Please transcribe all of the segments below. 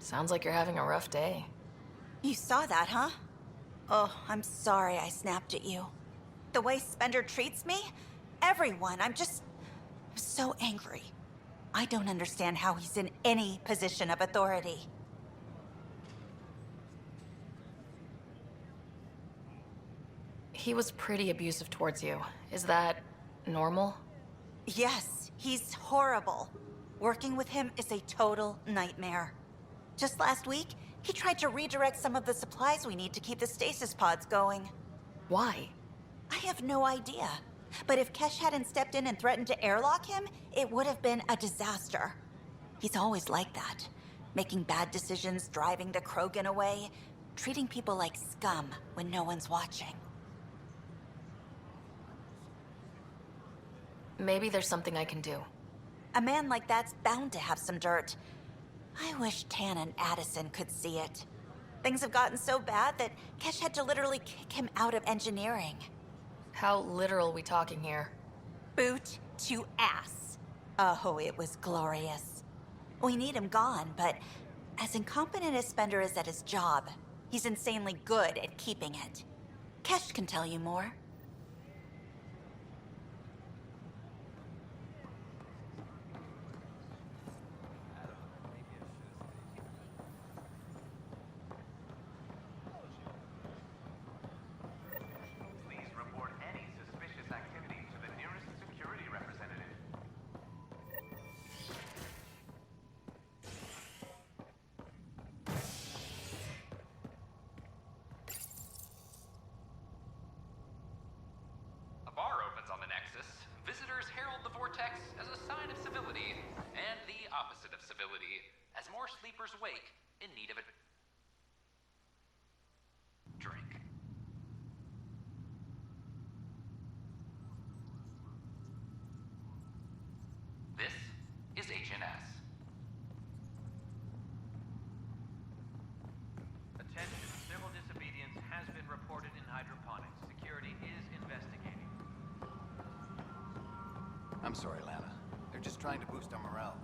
Sounds like you're having a rough day. You saw that, huh? Oh, I'm sorry I snapped at you. The way Spender treats me? Everyone, I'm so angry. I don't understand how he's in any position of authority. He was pretty abusive towards you. Is that normal? Yes, he's horrible. Working with him is a total nightmare. Just last week, he tried to redirect some of the supplies we need to keep the stasis pods going. Why? I have no idea. But if Kesh hadn't stepped in and threatened to airlock him, it would have been a disaster. He's always like that. Making bad decisions, driving the Krogan away, treating people like scum when no one's watching. Maybe there's something I can do. A man like that's bound to have some dirt. I wish Tan and Addison could see it. Things have gotten so bad that Kesh had to literally kick him out of engineering. How literal we talking here? Boot to ass. Oh, it was glorious. We need him gone, but as incompetent as Spender is at his job, he's insanely good at keeping it. Kesh can tell you more. Please report any suspicious activity to the nearest security representative. A bar opens on the Nexus. Visitors herald the vortex as a sign of civility, and the opposite of civility, as more sleepers wake in need of a drink. This is HNS. Attention, civil disobedience has been reported in hydroponics. Security is investigating. I'm sorry, Lana. They're just trying to boost our morale.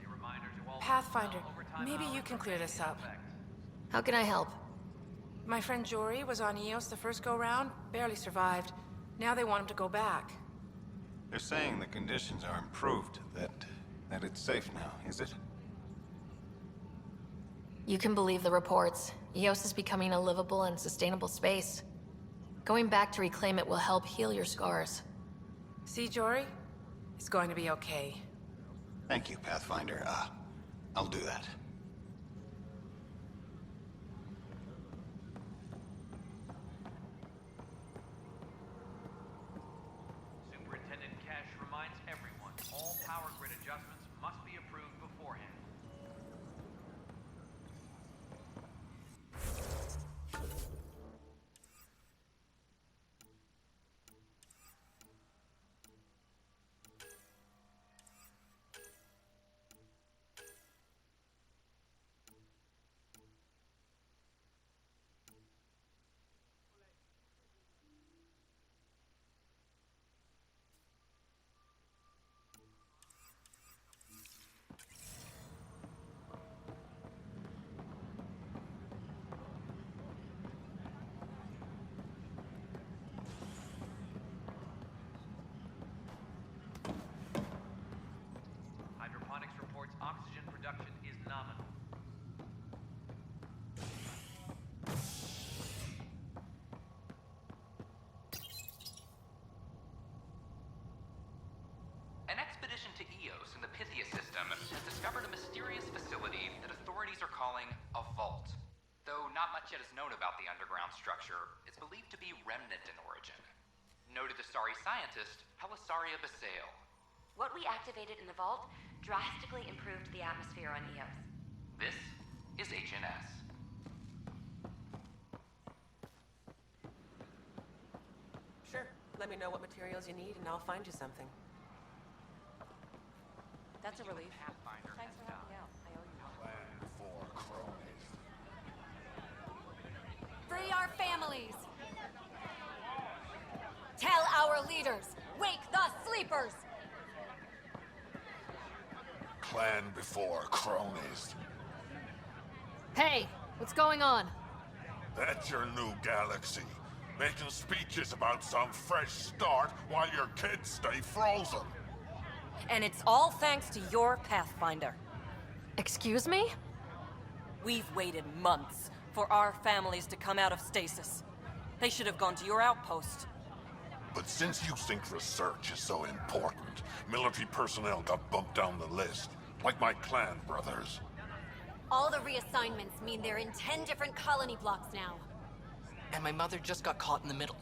A reminder to all Pathfinder, overtime maybe you hours can are clear this in up. effect. How can I help? My friend Jory was on EOS the first go-round, barely survived. Now they want him to go back. They're saying the conditions are improved, that it's safe now, is it? You can believe the reports. EOS is becoming a livable and sustainable space. Going back to reclaim it will help heal your scars. See, Jory? It's going to be okay. Thank you, Pathfinder. I'll do that. Superintendent Cash reminds everyone, all power grid adjustments must be approved beforehand. Hydroponics reports oxygen production is nominal. An expedition to Eos in the Pythia system has discovered a mysterious facility that authorities are calling a vault. Though not much yet is known about the underground structure, it's believed to be remnant in origin. Noted Asari scientist Helisaria Basale. What we activated in the vault drastically improved the atmosphere on Eos. This is HNS. Sure. Let me know what materials you need and I'll find you something. That's a relief. Pathfinder Thanks for helping out. I owe you. Free our families! our leaders! Wake the sleepers! Clan before cronies. Hey, what's going on? That's your new galaxy. Making speeches about some fresh start while your kids stay frozen. And it's all thanks to your Pathfinder. Excuse me? We've waited months for our families to come out of stasis. They should have gone to your outpost. But since you think research is so important, military personnel got bumped down the list. Like my clan brothers. All the reassignments mean they're in 10 different colony blocks now. And my mother just got caught in the middle.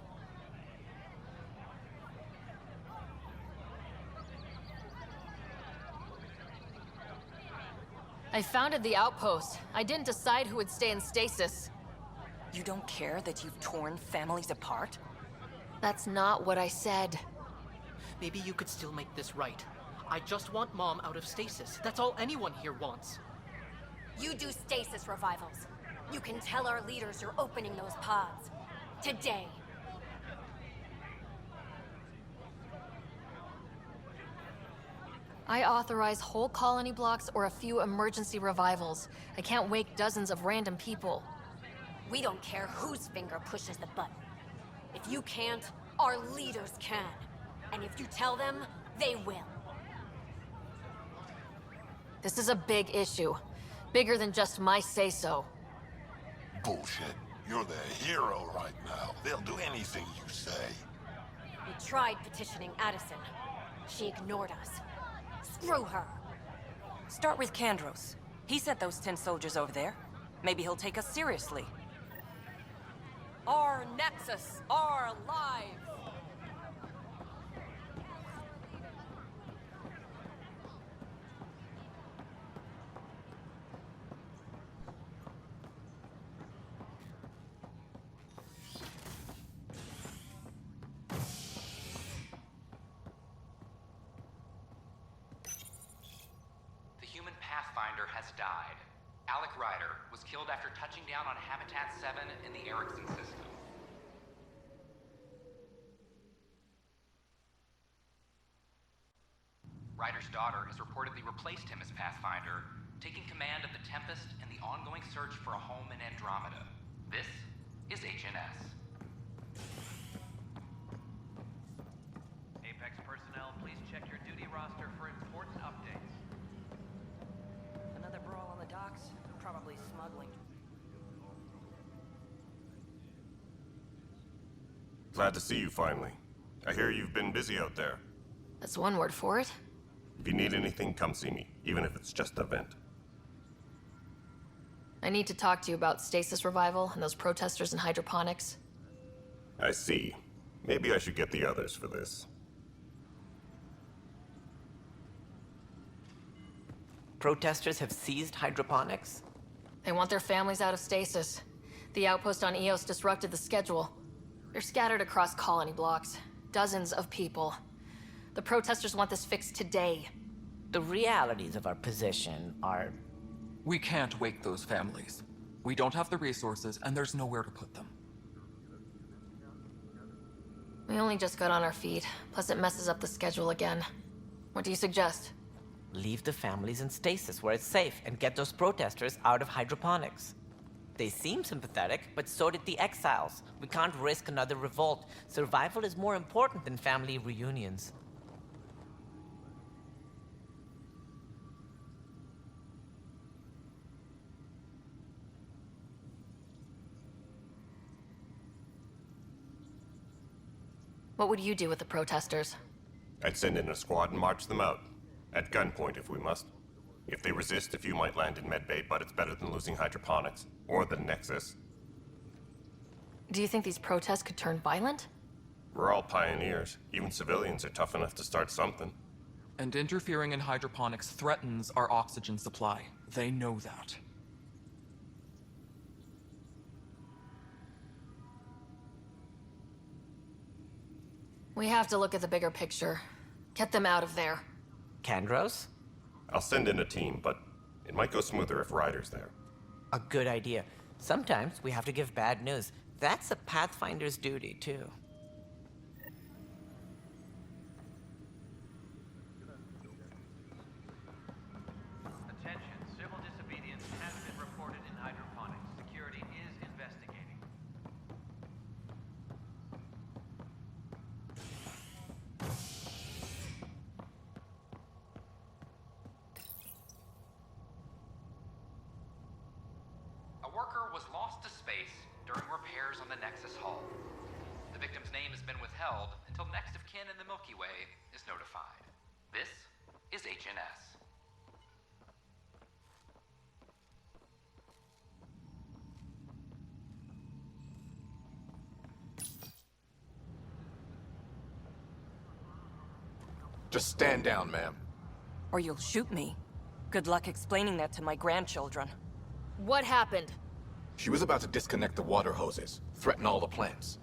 I founded the outpost. I didn't decide who would stay in stasis. You don't care that you've torn families apart? That's not what I said. Maybe you could still make this right. I just want Mom out of stasis. That's all anyone here wants. You do stasis revivals. You can tell our leaders you're opening those pods. Today. I authorize whole colony blocks or a few emergency revivals. I can't wake dozens of random people. We don't care whose finger pushes the button. If you can't, our leaders can. And if you tell them, they will. This is a big issue. Bigger than just my say-so. Bullshit. You're the hero right now. They'll do anything you say. We tried petitioning Addison. She ignored us. Screw her. Start with Kandros. He sent those 10 soldiers over there. Maybe he'll take us seriously. Our Nexus, our lives! Pathfinder has died. Alec Ryder was killed after touching down on Habitat 7 in the Erickson system. Ryder's daughter has reportedly replaced him as Pathfinder, taking command of the Tempest and the ongoing search for a home in Andromeda. This is HNS. Apex personnel, please check your duty roster for important updates. Another brawl on the docks? Probably smuggling. Glad to see you finally. I hear you've been busy out there. That's one word for it. If you need anything, come see me, even if it's just a vent. I need to talk to you about stasis revival and those protesters in hydroponics. I see. Maybe I should get the others for this. Protesters have seized hydroponics? They want their families out of stasis. The outpost on Eos disrupted the schedule. They're scattered across colony blocks. Dozens of people. The protesters want this fixed today. The realities of our position are... We can't wake those families. We don't have the resources, and there's nowhere to put them. We only just got on our feet. Plus it messes up the schedule again. What do you suggest? Leave the families in stasis where it's safe and get those protesters out of hydroponics. They seem sympathetic, but so did the exiles. We can't risk another revolt. Survival is more important than family reunions. What would you do with the protesters? I'd send in a squad and march them out. At gunpoint if we must. If they resist, a few might land in medbay, but it's better than losing hydroponics. Or the Nexus. Do you think these protests could turn violent? We're all pioneers. Even civilians are tough enough to start something. And interfering in hydroponics threatens our oxygen supply. They know that. We have to look at the bigger picture. Get them out of there. Kandros? I'll send in a team, but it might go smoother if Ryder's there. A good idea. Sometimes we have to give bad news. That's a Pathfinder's duty, too. worker was lost to space during repairs on the Nexus hull. The victim's name has been withheld until next of kin in the Milky Way is notified. This is HNS. Just stand down, ma'am. Or you'll shoot me. Good luck explaining that to my grandchildren. What happened? She was about to disconnect the water hoses, threaten all the plants.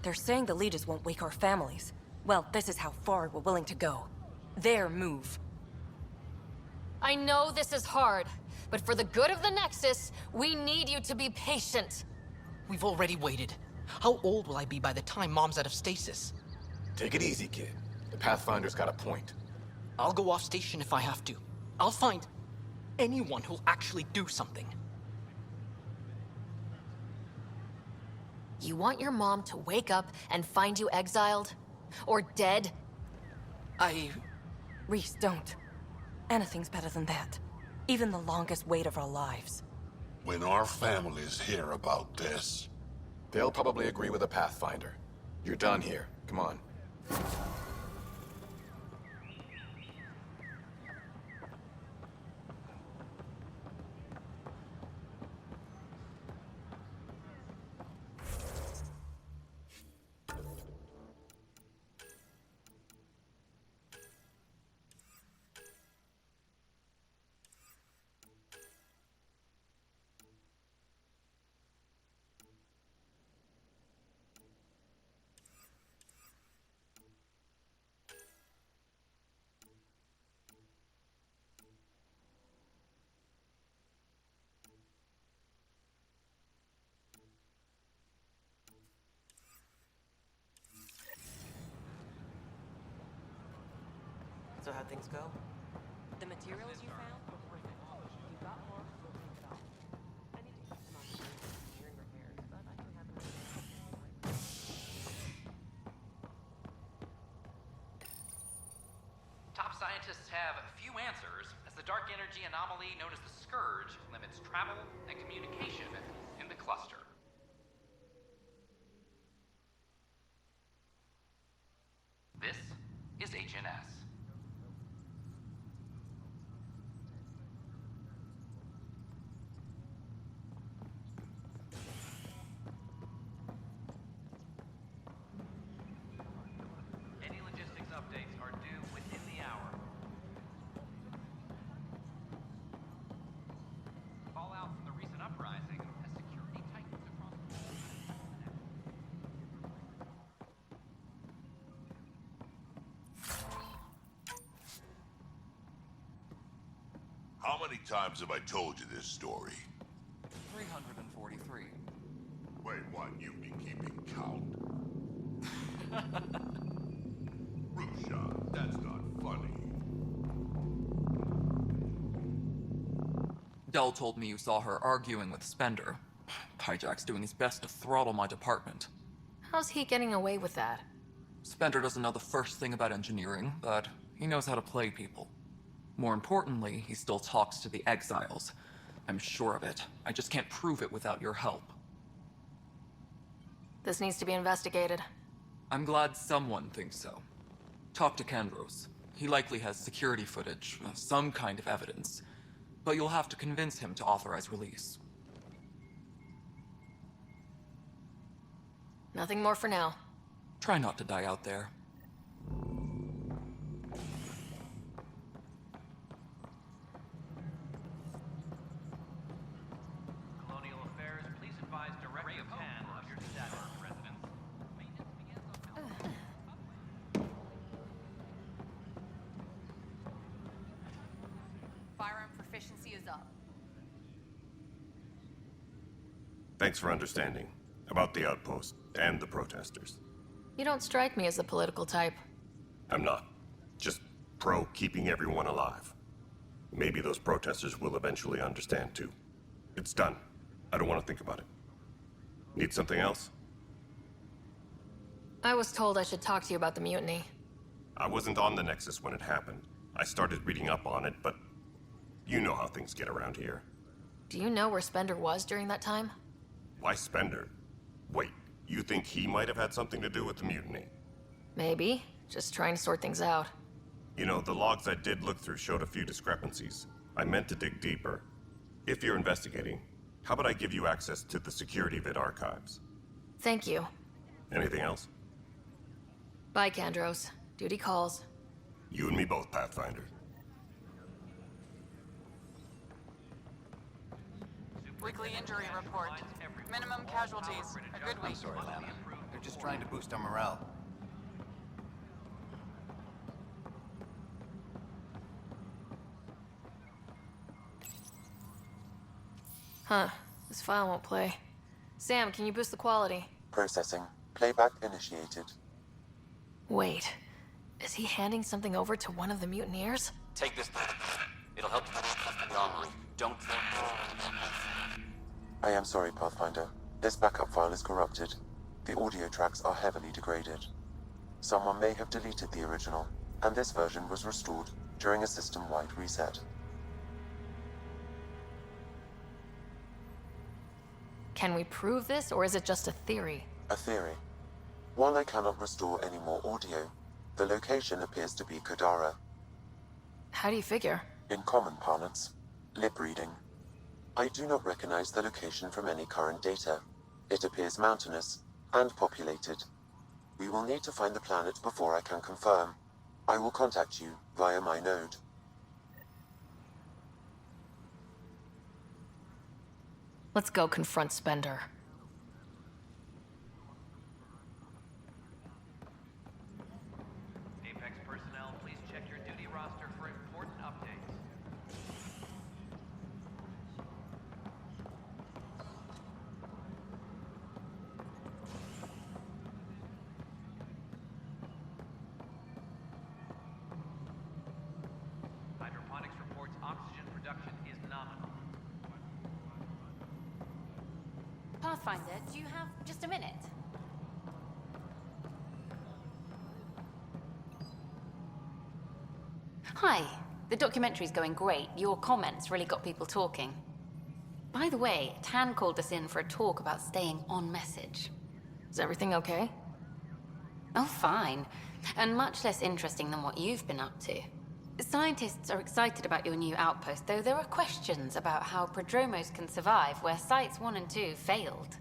They're saying the leaders won't wake our families. Well, this is how far we're willing to go. Their move. I know this is hard, but for the good of the Nexus, we need you to be patient. We've already waited. How old will I be by the time Mom's out of stasis? Take it easy, kid. The Pathfinder's got a point. I'll go off station if I have to. I'll find anyone who'll actually do something. You want your mom to wake up and find you exiled? Or dead? Reese, don't. Anything's better than that. Even the longest wait of our lives. When our families hear about this... They'll probably agree with the Pathfinder. You're done here. Come on. So how'd things go? The materials you found were horrific. You got more, we'll take it off. I need to keep them on the engineering repairs, but I can have them. Top scientists have few answers, as the dark energy anomaly known as the Scourge limits travel and communication in the cluster. This is HNS. Any logistics updates are due within the hour. Fallout from the recent uprising has security tightens across the How many times have I told you this story? 343. Wait, what? You've been keeping count? Rusha, that's not funny. Dell told me you saw her arguing with Spender. Hijack's doing his best to throttle my department. How's he getting away with that? Spender doesn't know the first thing about engineering, but he knows how to play people. More importantly, he still talks to the exiles. I'm sure of it. I just can't prove it without your help. This needs to be investigated. I'm glad someone thinks so. Talk to Kandros. He likely has security footage, some kind of evidence. But you'll have to convince him to authorize release. Nothing more for now. Try not to die out there. Colonial Affairs, please advise Director Pan of your status, residents. Firearm proficiency is up. Thanks for understanding. About the outpost and the protesters. You don't strike me as the political type. I'm not. Just pro keeping everyone alive. Maybe those protesters will eventually understand too. It's done. I don't want to think about it. Need something else? I was told I should talk to you about the mutiny. I wasn't on the Nexus when it happened. I started reading up on it, but you know how things get around here. Do you know where Spender was during that time? Why Spender? Wait, you think he might have had something to do with the mutiny? Maybe. Just trying to sort things out. You know, the logs I did look through showed a few discrepancies. I meant to dig deeper. If you're investigating, how about I give you access to the security vid archives? Thank you. Anything else? Bye, Kandros. Duty calls. You and me both, Pathfinder. Weekly injury report. Minimum casualties. A good week. I'm sorry, Lana. They're just trying to boost our morale. Huh. This file won't play. Sam, can you boost the quality? Processing. Playback initiated. Wait. Is he handing something over to one of the mutineers? Take this. It'll help you online. Don't. I am sorry, Pathfinder. This backup file is corrupted. The audio tracks are heavily degraded. Someone may have deleted the original, and this version was restored during a system-wide reset. Can we prove this, or is it just a theory? A theory. While I cannot restore any more audio, the location appears to be Kadara. How do you figure? In common parlance, lip reading. I do not recognize the location from any current data. It appears mountainous and populated. We will need to find the planet before I can confirm. I will contact you via my node. Let's go confront Spender. Apex personnel, please check your duty roster for important updates. Hydroponics reports oxygen production is nominal. Pathfinder, do you have just a minute? Hi. The documentary's going great. Your comments really got people talking. By the way, Tan called us in for a talk about staying on message. Is everything okay? Oh, fine. And much less interesting than what you've been up to. Scientists are excited about your new outpost, though there are questions about how Prodromos can survive where Sites 1 and 2 failed.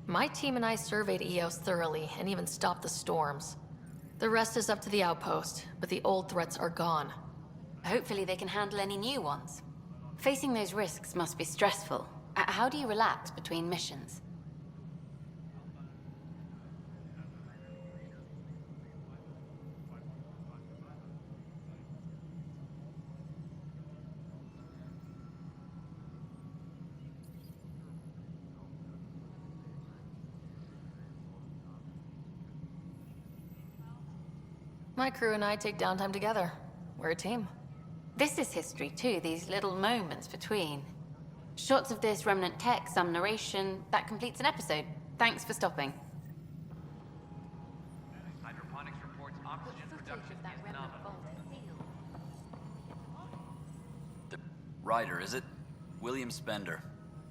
My team and I surveyed Eos thoroughly and even stopped the storms. The rest is up to the outpost, but the old threats are gone. Hopefully they can handle any new ones. Facing those risks must be stressful. How do you relax between missions? My crew and I take downtime together. We're a team. This is history too, these little moments between. Shots of this remnant tech, some narration, that completes an episode. Thanks for stopping. Hydroponics reports oxygen production is nominal. Ryder, is it? William Spender.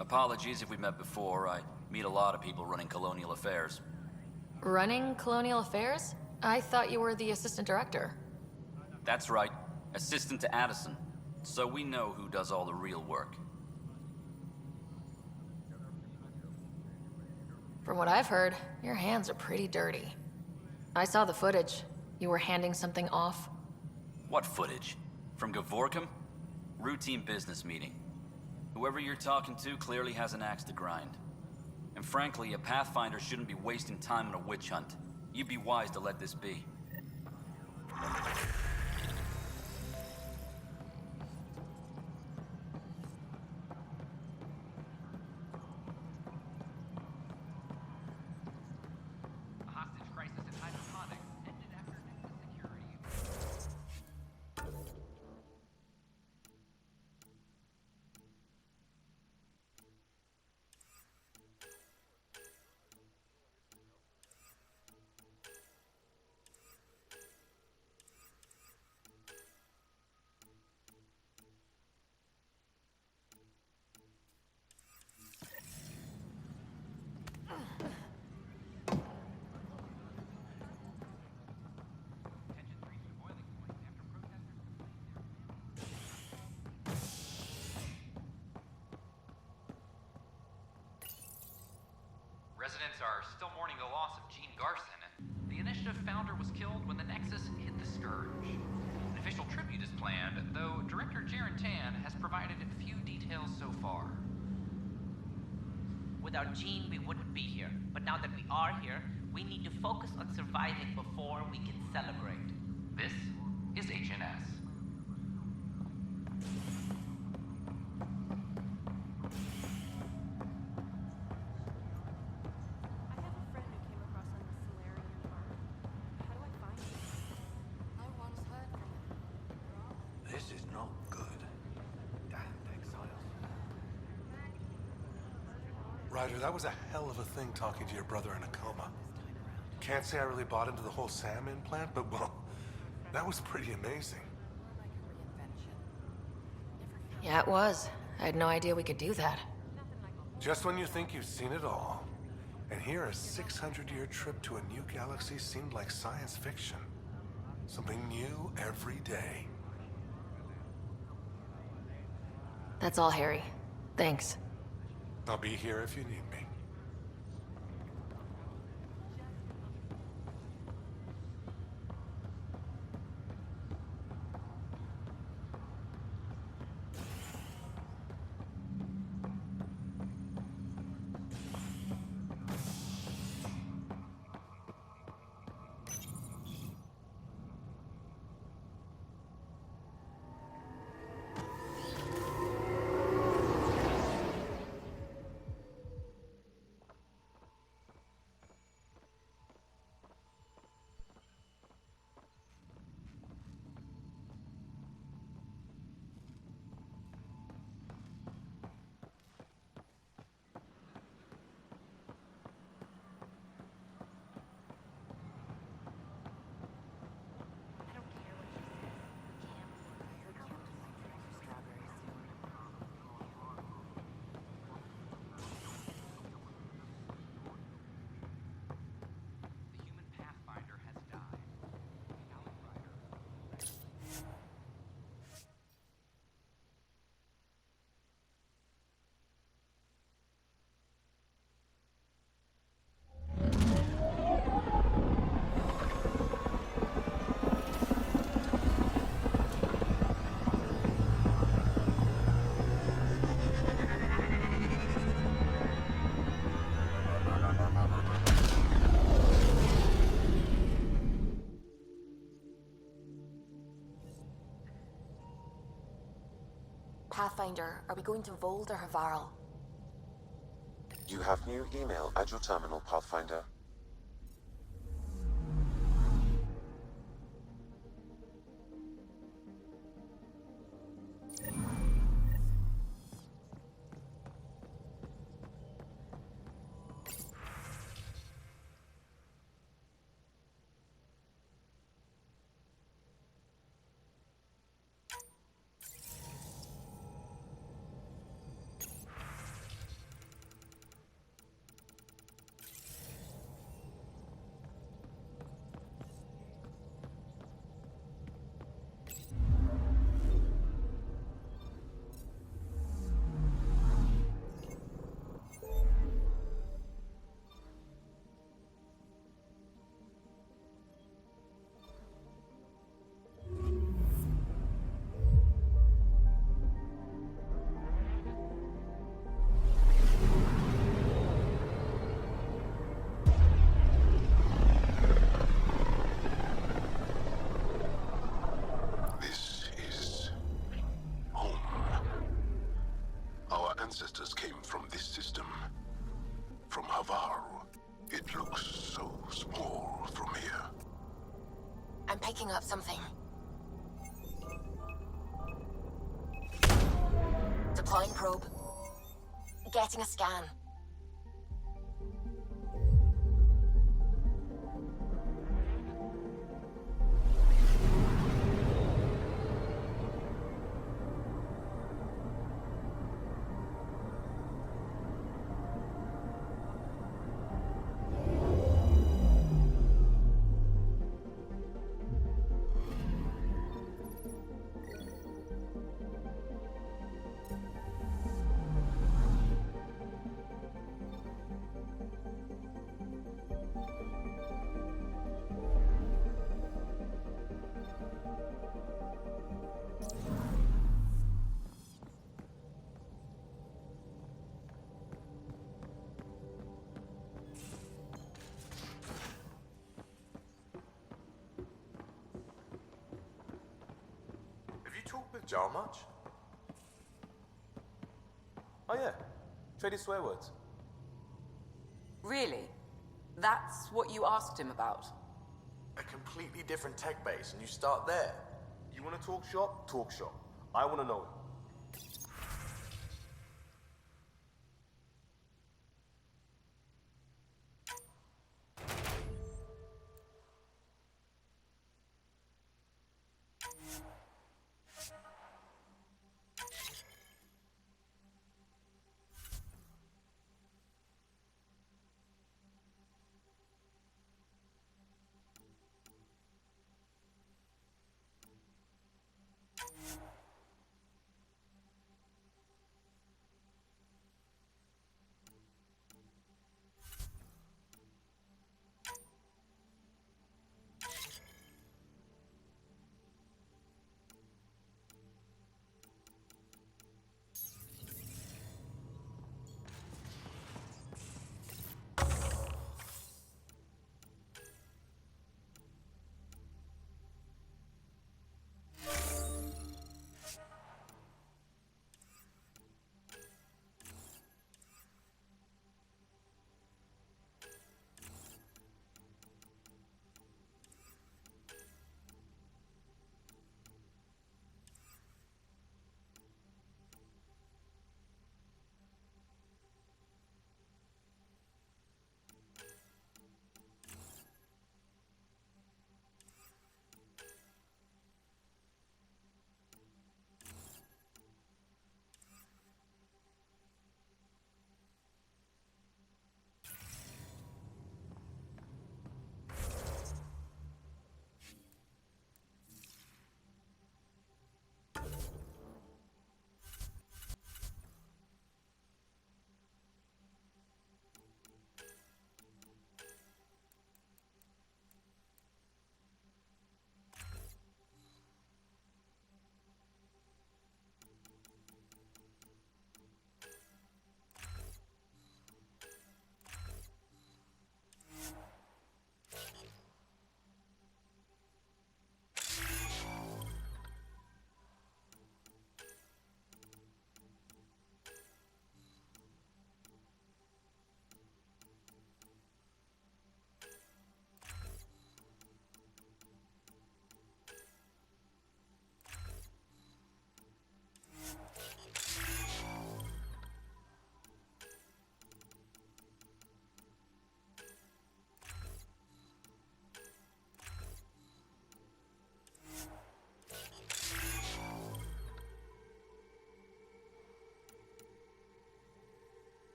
Apologies if we've met before. I meet a lot of people running Colonial Affairs. Running Colonial Affairs? I thought you were the assistant director. That's right. Assistant to Addison. So we know who does all the real work. From what I've heard, your hands are pretty dirty. I saw the footage. You were handing something off. What footage? From Gavorkum? Routine business meeting. Whoever you're talking to clearly has an axe to grind. And frankly, a Pathfinder shouldn't be wasting time on a witch hunt. You'd be wise to let this be. A hostage crisis in hydroponics ended after Nexus security. are still mourning the loss of Gene Garson, the Initiative founder was killed when the Nexus hit the Scourge. An official tribute is planned, though Director Jaren Tan has provided few details so far. Without Gene, we wouldn't be here. But now that we are here, we need to focus on surviving before we can celebrate. This is HNS. This is not good. Damn exiles. Ryder, that was a hell of a thing talking to your brother in a coma. Can't say I really bought into the whole SAM implant, but well, that was pretty amazing. Yeah, it was. I had no idea we could do that. Just when you think you've seen it all. And here, a 600-year trip to a new galaxy seemed like science fiction. Something new every day. That's all, Harry. Thanks. I'll be here if you need me. Pathfinder, are we going to Vold or Havarl? You have new email at your terminal, Pathfinder. Ancestors came from this system. From Havarl. It looks so small from here. I'm picking up something. Deploying probe. Getting a scan. talk with Jar much? Oh yeah, traded swear words. Really? That's what you asked him about? A completely different tech base, and you start there. You want to talk shop? Talk shop. I want to know it.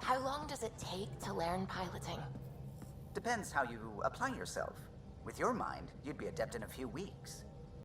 How long does it take to learn piloting? Depends how you apply yourself. With your mind, you'd be adept in a few weeks.